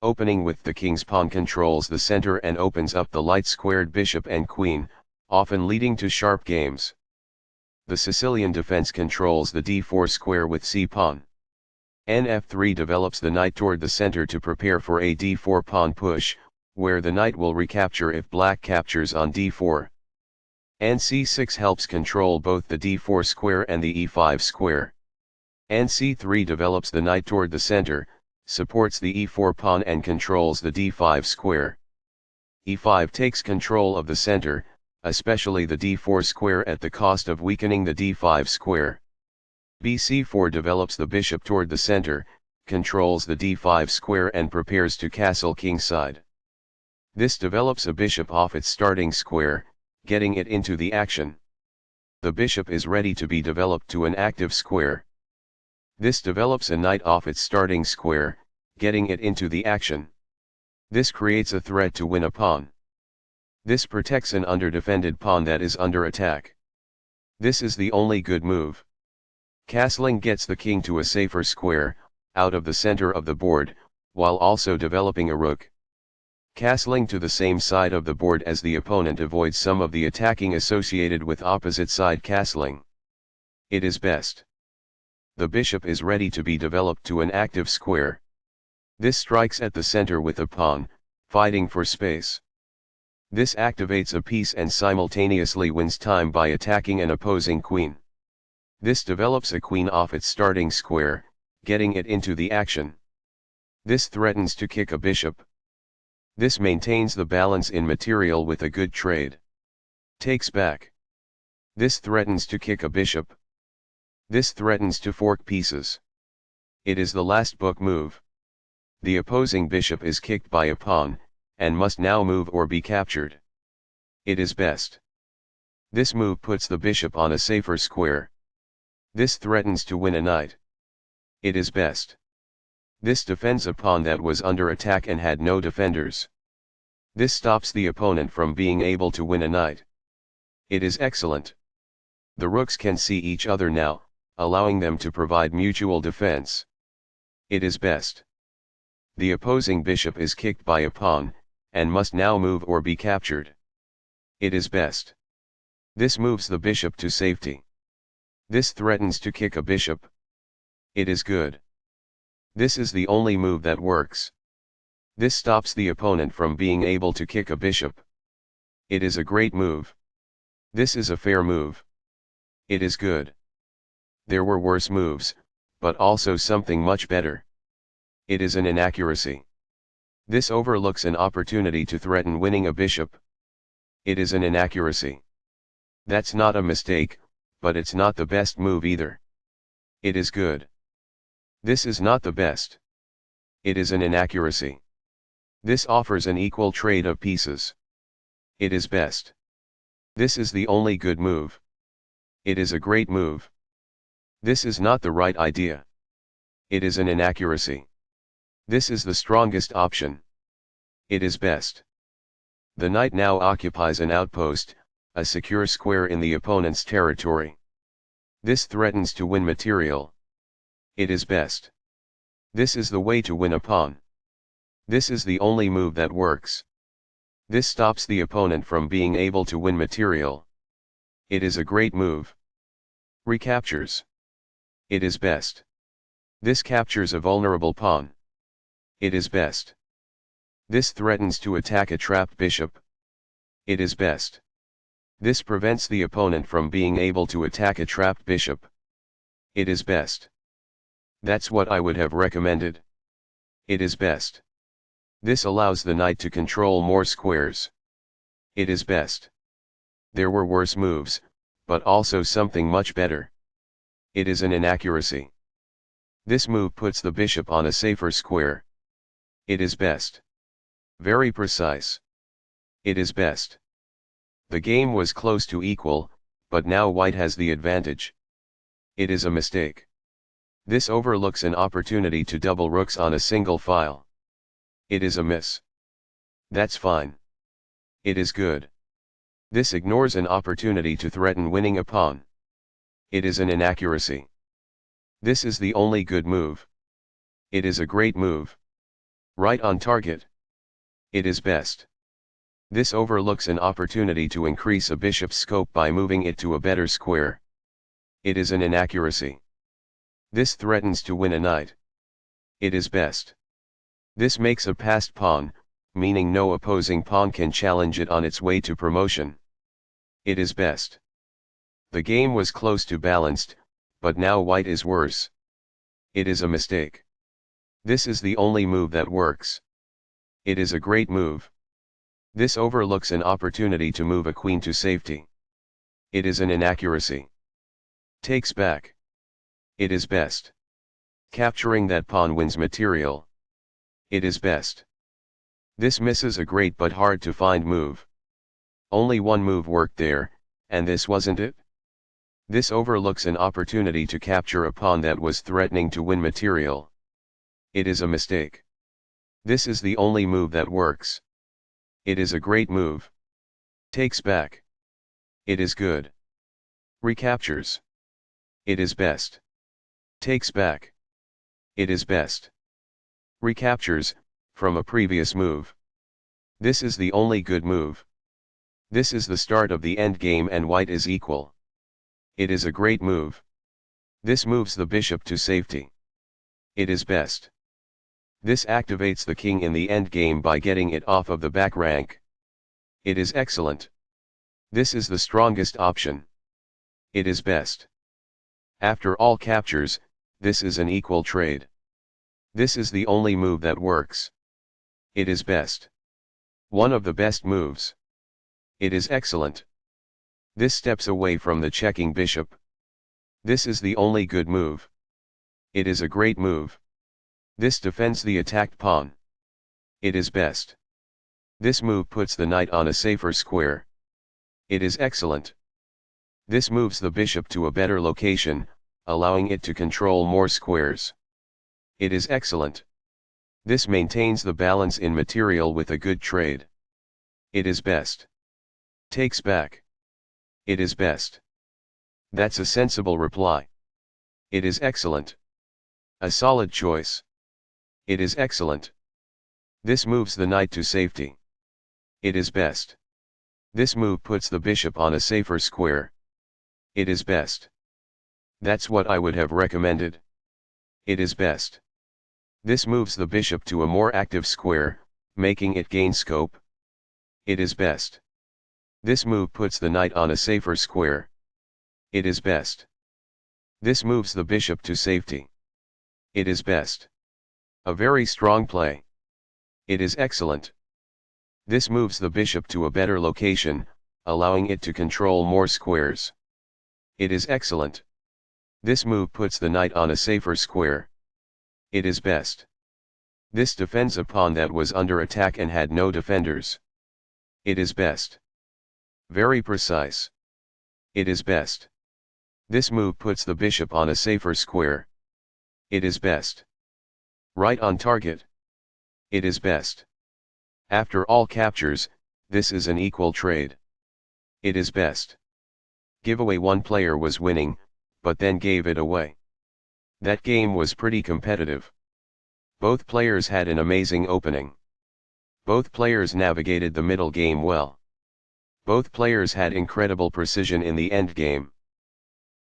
Opening with the king's pawn controls the center and opens up the light-squared bishop and queen, often leading to sharp games. The Sicilian defense controls the d4 square with c-pawn. Nf3 develops the knight toward the center to prepare for a d4 pawn push, where the knight will recapture if black captures on d4. Nc6 helps control both the d4 square and the e5 square. Nc3 develops the knight toward the center, supports the e4 pawn and controls the d5 square. e5 takes control of the center, especially the d4 square at the cost of weakening the d5 square. bc4 develops the bishop toward the center, controls the d5 square and prepares to castle kingside. This develops a bishop off its starting square, getting it into the action. The bishop is ready to be developed to an active square. This develops a knight off its starting square, getting it into the action. This creates a threat to win a pawn. This protects an underdefended pawn that is under attack. This is the only good move. Castling gets the king to a safer square, out of the center of the board, while also developing a rook. Castling to the same side of the board as the opponent avoids some of the attacking associated with opposite side castling. It is best. The bishop is ready to be developed to an active square. This strikes at the center with a pawn, fighting for space. This activates a piece and simultaneously wins time by attacking an opposing queen. This develops a queen off its starting square, getting it into the action. This threatens to kick a bishop. This maintains the balance in material with a good trade. Takes back. This threatens to kick a bishop. This threatens to fork pieces. It is the last book move. The opposing bishop is kicked by a pawn, and must now move or be captured. It is best. This move puts the bishop on a safer square. This threatens to win a knight. It is best. This defends a pawn that was under attack and had no defenders. This stops the opponent from being able to win a knight. It is excellent. The rooks can see each other now, allowing them to provide mutual defense. It is best. The opposing bishop is kicked by a pawn, and must now move or be captured. It is best. This moves the bishop to safety. This threatens to kick a bishop. It is good. This is the only move that works. This stops the opponent from being able to kick a bishop. It is a great move. This is a fair move. It is good. There were worse moves, but also something much better. It is an inaccuracy. This overlooks an opportunity to threaten winning a bishop. It is an inaccuracy. That's not a mistake, but it's not the best move either. It is good. This is not the best. It is an inaccuracy. This offers an equal trade of pieces. It is best. This is the only good move. It is a great move. This is not the right idea. It is an inaccuracy. This is the strongest option. It is best. The knight now occupies an outpost, a secure square in the opponent's territory. This threatens to win material. It is best. This is the way to win a pawn. This is the only move that works. This stops the opponent from being able to win material. It is a great move. Recaptures. It is best. This captures a vulnerable pawn. It is best. This threatens to attack a trapped bishop. It is best. This prevents the opponent from being able to attack a trapped bishop. It is best. That's what I would have recommended. It is best. This allows the knight to control more squares. It is best. There were worse moves, but also something much better. It is an inaccuracy. This move puts the bishop on a safer square. It is best. Very precise. It is best. The game was close to equal, but now white has the advantage. It is a mistake. This overlooks an opportunity to double rooks on a single file. It is a miss. That's fine. It is good. This ignores an opportunity to threaten winning a pawn. It is an inaccuracy. This is the only good move. It is a great move. Right on target. It is best. This overlooks an opportunity to increase a bishop's scope by moving it to a better square. It is an inaccuracy. This threatens to win a knight. It is best. This makes a passed pawn, meaning no opposing pawn can challenge it on its way to promotion. It is best. The game was close to balanced, but now white is worse. It is a mistake. This is the only move that works. It is a great move. This overlooks an opportunity to move a queen to safety. It is an inaccuracy. Takes back. It is best. Capturing that pawn wins material. It is best. This misses a great but hard to find move. Only one move worked there, and this wasn't it? This overlooks an opportunity to capture a pawn that was threatening to win material. It is a mistake. This is the only move that works. It is a great move. Takes back. It is good. Recaptures. It is best. Takes back. It is best. Recaptures, from a previous move. This is the only good move. This is the start of the endgame and white is equal. It is a great move. This moves the bishop to safety. It is best. This activates the king in the endgame by getting it off of the back rank. It is excellent. This is the strongest option. It is best. After all captures, this is an equal trade. This is the only move that works. It is best. One of the best moves. It is excellent. This steps away from the checking bishop. This is the only good move. It is a great move. This defends the attacked pawn. It is best. This move puts the knight on a safer square. It is excellent. This moves the bishop to a better location, allowing it to control more squares. It is excellent. This maintains the balance in material with a good trade. It is best. Takes back. It is best. That's a sensible reply. It is excellent. A solid choice. It is excellent. This moves the knight to safety. It is best. This move puts the bishop on a safer square. It is best. That's what I would have recommended. It is best. This moves the bishop to a more active square, making it gain scope. It is best. This move puts the knight on a safer square. It is best. This moves the bishop to safety. It is best. A very strong play. It is excellent. This moves the bishop to a better location, allowing it to control more squares. It is excellent. This move puts the knight on a safer square. It is best. This defends a pawn that was under attack and had no defenders. It is best. Very precise. It is best. This move puts the bishop on a safer square. It is best. Right on target. It is best. After all captures, this is an equal trade. It is best. Giveaway one player was winning, but then gave it away. That game was pretty competitive. Both players had an amazing opening. Both players navigated the middle game well. Both players had incredible precision in the end game.